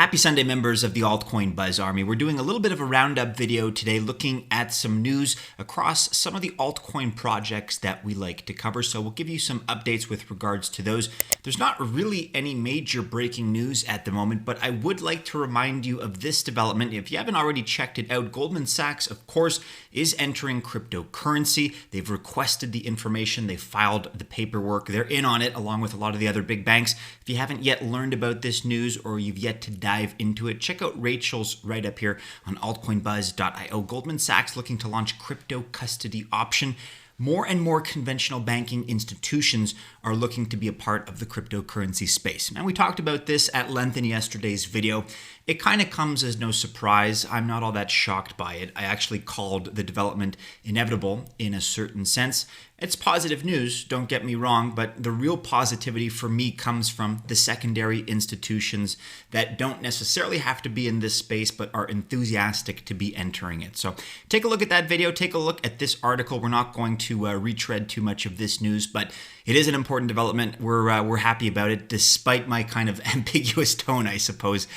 Happy Sunday, members of the Altcoin Buzz Army. We're doing a little bit of a roundup video today looking at some news across some of the altcoin projects that we like to cover. So we'll give you some updates with regards to those. There's not really any major breaking news at the moment, but I would like to remind you of this development. If you haven't already checked it out, Goldman Sachs, of course, is entering cryptocurrency. They've requested the information. They filed the paperwork. They're in on it along with a lot of the other big banks. If you haven't yet learned about this news or you've yet to dive into it, check out Rachel's right up here on altcoinbuzz.io. Goldman Sachs looking to launch crypto custody option. More and more conventional banking institutions are looking to be a part of the cryptocurrency space. And we talked about this at length in yesterday's video. It kind of comes as no surprise. I'm not all that shocked by it. I actually called the development inevitable in a certain sense. It's positive news, don't get me wrong, but the real positivity for me comes from the secondary institutions that don't necessarily have to be in this space, but are enthusiastic to be entering it. So take a look at that video, take a look at this article. We're not going to retread too much of this news, but it is an important development. We're happy about it, despite my kind of ambiguous tone, I suppose.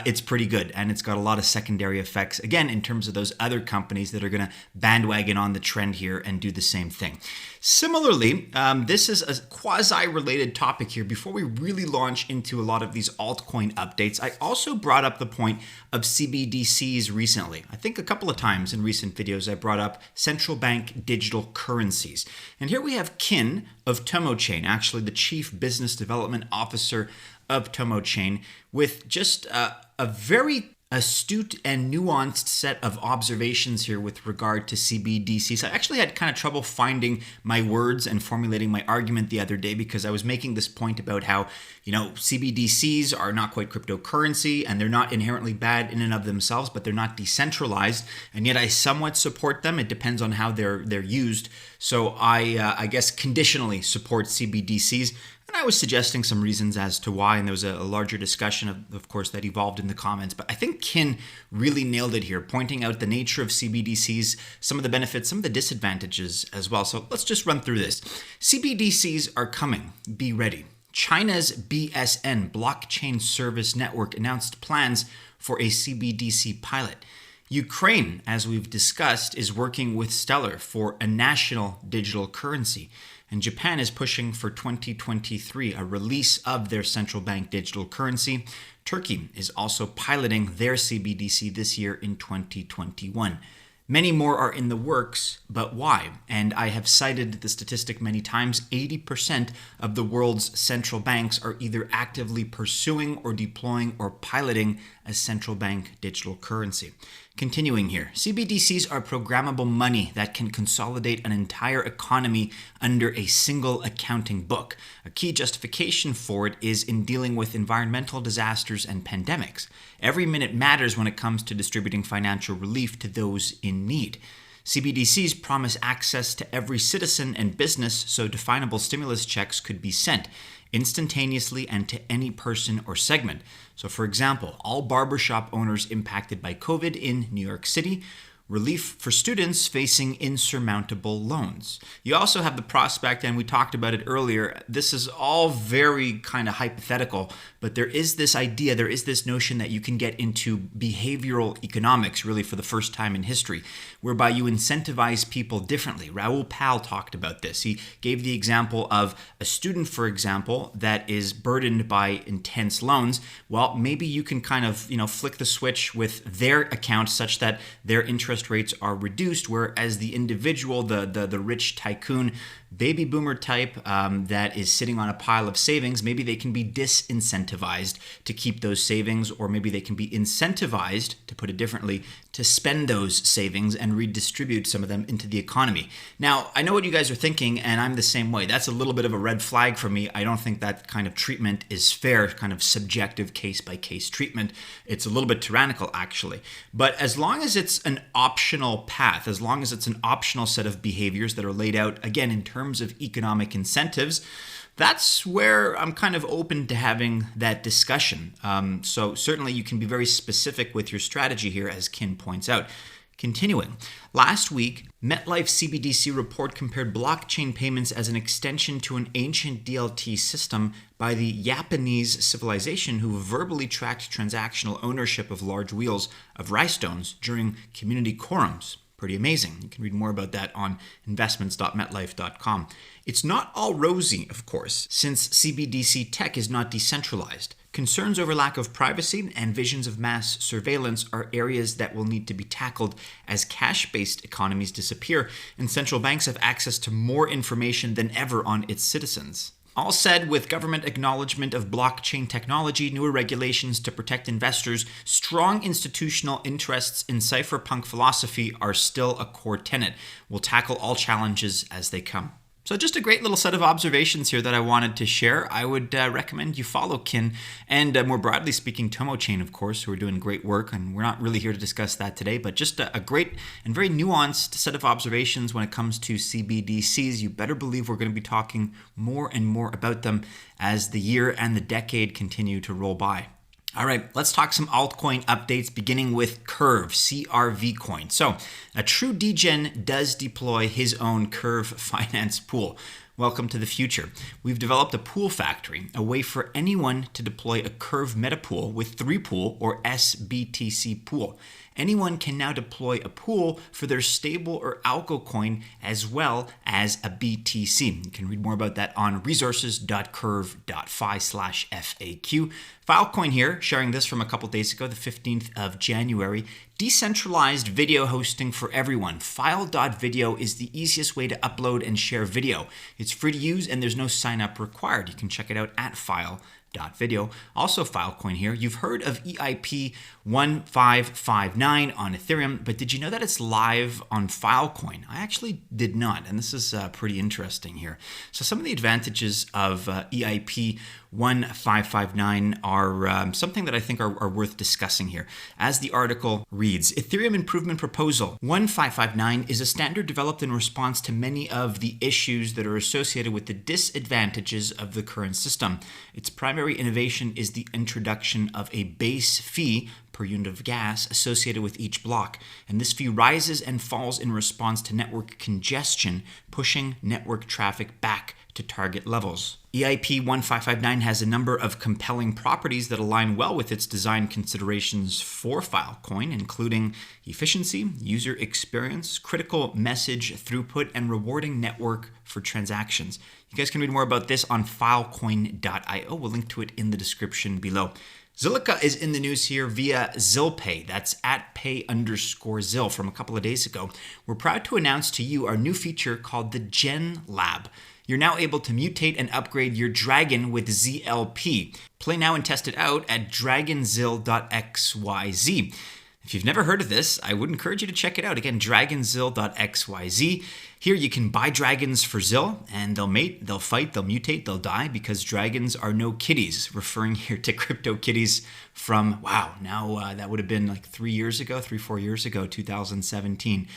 It's pretty good, and it's got a lot of secondary effects, again, in terms of those other companies that are going to bandwagon on the trend here and do the same thing. Similarly, this is a quasi-related topic here. Before we really launch into a lot of these altcoin updates, I also brought up the point of CBDCs recently. I think a couple of times in recent videos I brought up central bank digital currencies. And here we have Kin of TomoChain, actually the Chief Business Development Officer of TomoChain, with just a very astute and nuanced set of observations here with regard to CBDCs. I actually had kind of trouble finding my words and formulating my argument the other day because I was making this point about how, CBDCs are not quite cryptocurrency and they're not inherently bad in and of themselves, but they're not decentralized. And yet I somewhat support them. It depends on how they're used. So I guess conditionally support CBDCs. And I was suggesting some reasons as to why, and there was a larger discussion, of course, that evolved in the comments. But I think Kin really nailed it here, pointing out the nature of CBDCs, some of the benefits, some of the disadvantages as well. So let's just run through this. CBDCs are coming. Be ready. China's BSN, Blockchain Service Network, announced plans for a CBDC pilot. Ukraine, as we've discussed, is working with Stellar for a national digital currency. And Japan is pushing for 2023 a release of their central bank digital currency. Turkey is also piloting their CBDC this year in 2021. Many more are in the works, but why? And I have cited the statistic many times. 80% of the world's central banks are either actively pursuing or deploying or piloting a central bank digital currency. Continuing here, CBDCs are programmable money that can consolidate an entire economy under a single accounting book. A key justification for it is in dealing with environmental disasters and pandemics. Every minute matters when it comes to distributing financial relief to those in need. CBDCs promise access to every citizen and business, so definable stimulus checks could be sent instantaneously and to any person or segment. So for example, all barbershop owners impacted by COVID in New York City, relief for students facing insurmountable loans. You also have the prospect, and we talked about it earlier, this is all very kind of hypothetical, but there is this idea, there is this notion that you can get into behavioral economics really for the first time in history, whereby you incentivize people differently. Raoul Pal talked about this. He gave the example of a student, for example, that is burdened by intense loans. Well, maybe you can kind of, flick the switch with their account such that their interest rates are reduced, whereas the individual, the rich tycoon, baby boomer type that is sitting on a pile of savings, maybe they can be disincentivized to keep those savings, or maybe they can be incentivized, to put it differently, to spend those savings and redistribute some of them into the economy. Now, I know what you guys are thinking, and I'm the same way. That's a little bit of a red flag for me. I don't think that kind of treatment is fair, kind of subjective case-by-case treatment. It's a little bit tyrannical, actually. But as long as it's an optional path, as long as it's an optional set of behaviors that are laid out, again, in terms of economic incentives, that's where I'm kind of open to having that discussion. So certainly you can be very specific with your strategy here, as Kin points out. Continuing, last week, MetLife's CBDC report compared blockchain payments as an extension to an ancient DLT system by the Japanese civilization who verbally tracked transactional ownership of large wheels of rice stones during community quorums. Pretty amazing. You can read more about that on investments.metlife.com. It's not all rosy, of course, since CBDC tech is not decentralized. Concerns over lack of privacy and visions of mass surveillance are areas that will need to be tackled as cash-based economies disappear and central banks have access to more information than ever on its citizens. All said, with government acknowledgement of blockchain technology, newer regulations to protect investors, strong institutional interests in cypherpunk philosophy are still a core tenet. We'll tackle all challenges as they come. So just a great little set of observations here that I wanted to share. I would recommend you follow Kin and more broadly speaking, TomoChain, of course, who are doing great work. And we're not really here to discuss that today, but just a great and very nuanced set of observations when it comes to CBDCs. You better believe we're going to be talking more and more about them as the year and the decade continue to roll by. All right, let's talk some altcoin updates, beginning with Curve, CRV coin. So, a true degen does deploy his own Curve finance pool. Welcome to the future. We've developed a pool factory, a way for anyone to deploy a Curve metapool with 3-pool or SBTC pool. Anyone can now deploy a pool for their stable or algo coin as well as a BTC. You can read more about that on resources.curve.fi/FAQ. Filecoin here, sharing this from a couple days ago, the 15th of January. Decentralized video hosting for everyone. File.video is the easiest way to upload and share video. It's free to use and there's no sign up required. You can check it out at file.video. Also Filecoin here. You've heard of EIP 1559 on Ethereum, but did you know that it's live on Filecoin? I actually did not, and this is pretty interesting here. So some of the advantages of EIP 1559 are something that I think are worth discussing here. As the article reads, Ethereum Improvement Proposal 1559 is a standard developed in response to many of the issues that are associated with the disadvantages of the current system. Its primary innovation is the introduction of a base fee per unit of gas associated with each block, and this fee rises and falls in response to network congestion, pushing network traffic back to target levels. EIP 1559 has a number of compelling properties that align well with its design considerations for Filecoin, including efficiency, user experience, critical message throughput, and rewarding network for transactions. You guys can read more about this on filecoin.io. We'll link to it in the description below. Zilliqa is in the news here via ZilPay. That's at pay_Zil from a couple of days ago. We're proud to announce to you our new feature called the Gen Lab. You're now able to mutate and upgrade your Dragon with ZLP. Play now and test it out at dragonzil.xyz. If you've never heard of this, I would encourage you to check it out. Again, dragonzil.xyz. Here you can buy dragons for Zil, and they'll mate, they'll fight, they'll mutate, they'll die, because dragons are no kitties, referring here to crypto kitties from, that would have been like 4 years ago, 2017.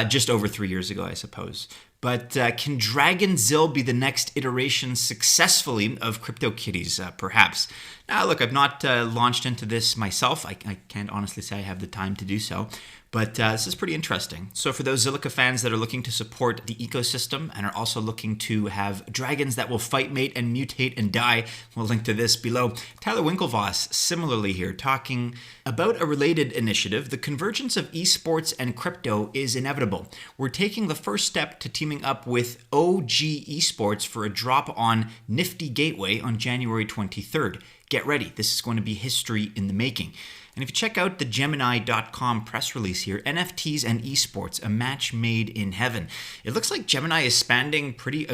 Just over 3 years ago, I suppose. But can Dragon Zil be the next iteration successfully of CryptoKitties, perhaps? Now, look, I've not launched into this myself. I can't honestly say I have the time to do so. But this is pretty interesting. So for those Zilliqa fans that are looking to support the ecosystem and are also looking to have dragons that will fight, mate, and mutate and die, we'll link to this below. Tyler Winklevoss, similarly here, talking about a related initiative. The convergence of esports and crypto is inevitable. We're taking the first step to teaming up with OG Esports for a drop on Nifty Gateway on January 23rd. Get ready. This is going to be history in the making. And if you check out the Gemini.com press release here, NFTs and esports, a match made in heaven. It looks like Gemini is expanding pretty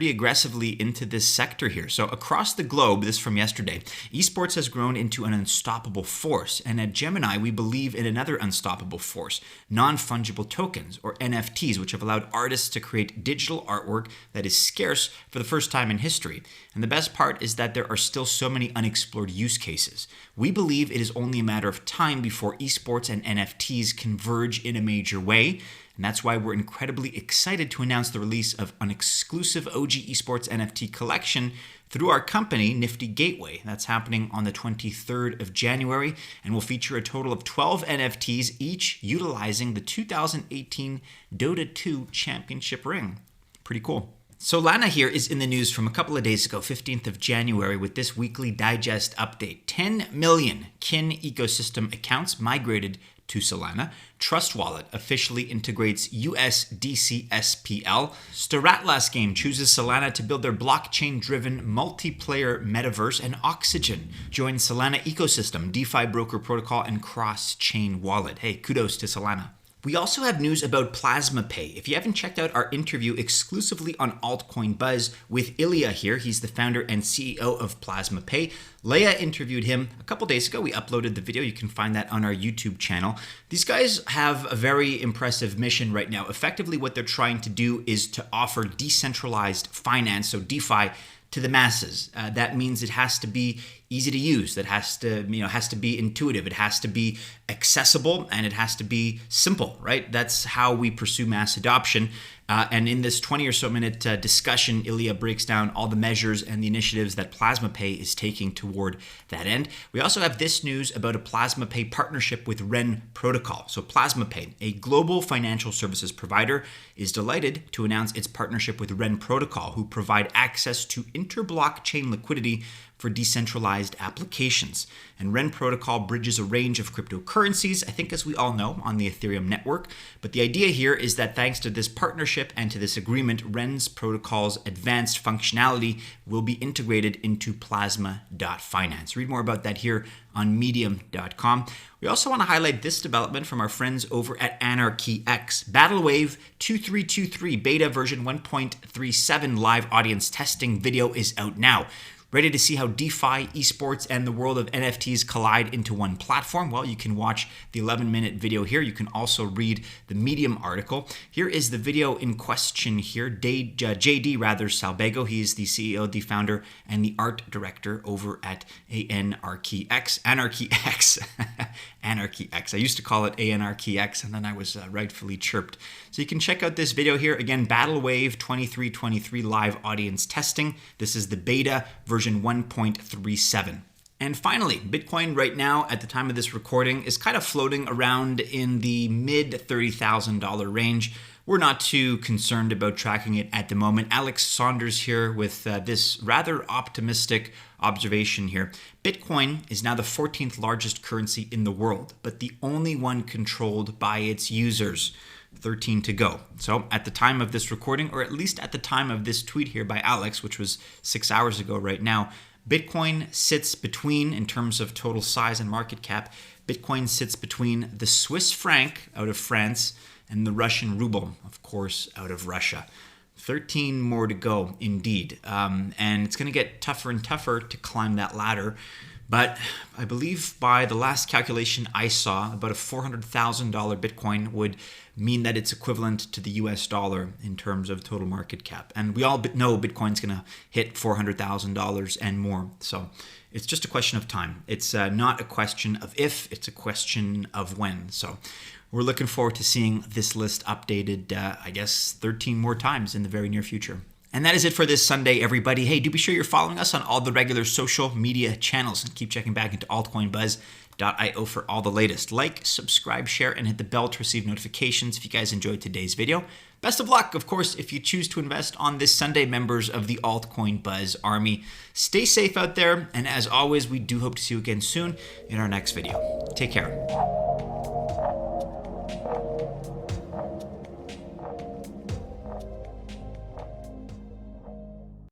aggressively into this sector here. So across the globe, this from yesterday, esports has grown into an unstoppable force. And at Gemini, we believe in another unstoppable force, non-fungible tokens, or NFTs, which have allowed artists to create digital artwork that is scarce for the first time in history. And the best part is that there are still so many unexplored use cases. We believe it is only a matter of time before esports and NFTs converge in a major way. And that's why we're incredibly excited to announce the release of an exclusive OG Esports NFT collection through our company, Nifty Gateway. That's happening on the 23rd of January and will feature a total of 12 NFTs, each utilizing the 2018 Dota 2 Championship ring. Pretty cool. Solana here is in the news from a couple of days ago, 15th of January, with this weekly digest update. 10 million Kin ecosystem accounts migrated to Solana. Trust Wallet officially integrates USDC SPL. Storatlas Game chooses Solana to build their blockchain-driven multiplayer metaverse, and Oxygen joins Solana ecosystem, DeFi broker protocol, and cross-chain wallet. Hey, kudos to Solana. We also have news about PlasmaPay. If you haven't checked out our interview exclusively on Altcoin Buzz with Ilya here, he's the founder and CEO of PlasmaPay. Leia interviewed him a couple days ago. We uploaded the video. You can find that on our YouTube channel. These guys have a very impressive mission right now. Effectively, what they're trying to do is to offer decentralized finance, so DeFi, to the masses. That means it has to be easy to use. That has to be intuitive. It has to be accessible, and it has to be simple, right? That's how we pursue mass adoption. And in this 20 or so minute discussion, Ilya breaks down all the measures and the initiatives that PlasmaPay is taking toward that end. We also have this news about a PlasmaPay partnership with REN Protocol. So PlasmaPay, a global financial services provider, is delighted to announce its partnership with REN Protocol, who provide access to inter-blockchain liquidity for decentralized applications. And REN Protocol bridges a range of cryptocurrencies, I think, as we all know, on the Ethereum network. But the idea here is that thanks to this partnership and to this agreement, REN's protocol's advanced functionality will be integrated into Plasma.finance. Read more about that here on medium.com. We also want to highlight this development from our friends over at AnRKey X. BattleWave 2323 beta version 1.37 live audience testing video is out now. Ready to see how DeFi, esports, and the world of NFTs collide into one platform? Well, you can watch the 11-minute video here. You can also read the Medium article. Here is the video in question here. JD Salbego. He is the CEO, the founder, and the art director over at AnRKey X. AnRKey X. AnRKey X. I used to call it AnRKey X, and then I was rightfully chirped. So you can check out this video here. Again, BattleWave 2323 live audience testing. This is the beta version 1.37. And finally, Bitcoin right now, at the time of this recording, is kind of floating around in the mid $30,000 range. We're not too concerned about tracking it at the moment. Alex Saunders here with this rather optimistic observation here. Bitcoin is now the 14th largest currency in the world, but the only one controlled by its users. 13 to go. So at the time of this recording, or at least at the time of this tweet here by Alex, which was 6 hours ago right now, Bitcoin sits between, in terms of total size and market cap, Bitcoin sits between the Swiss franc out of France and the Russian ruble, of course, out of Russia. 13 more to go, indeed. And it's going to get tougher and tougher to climb that ladder. But I believe by the last calculation I saw, about a $400,000 Bitcoin would mean that it's equivalent to the US dollar in terms of total market cap. And we all know Bitcoin's going to hit $400,000 and more. So it's just a question of time. It's not a question of if, it's a question of when. So we're looking forward to seeing this list updated, 13 more times in the very near future. And that is it for this Sunday, everybody. Hey, do be sure you're following us on all the regular social media channels and keep checking back into altcoinbuzz.io for all the latest. Like, subscribe, share, and hit the bell to receive notifications if you guys enjoyed today's video. Best of luck, of course, if you choose to invest on this Sunday, members of the Altcoin Buzz Army. Stay safe out there, and as always, we do hope to see you again soon in our next video. Take care.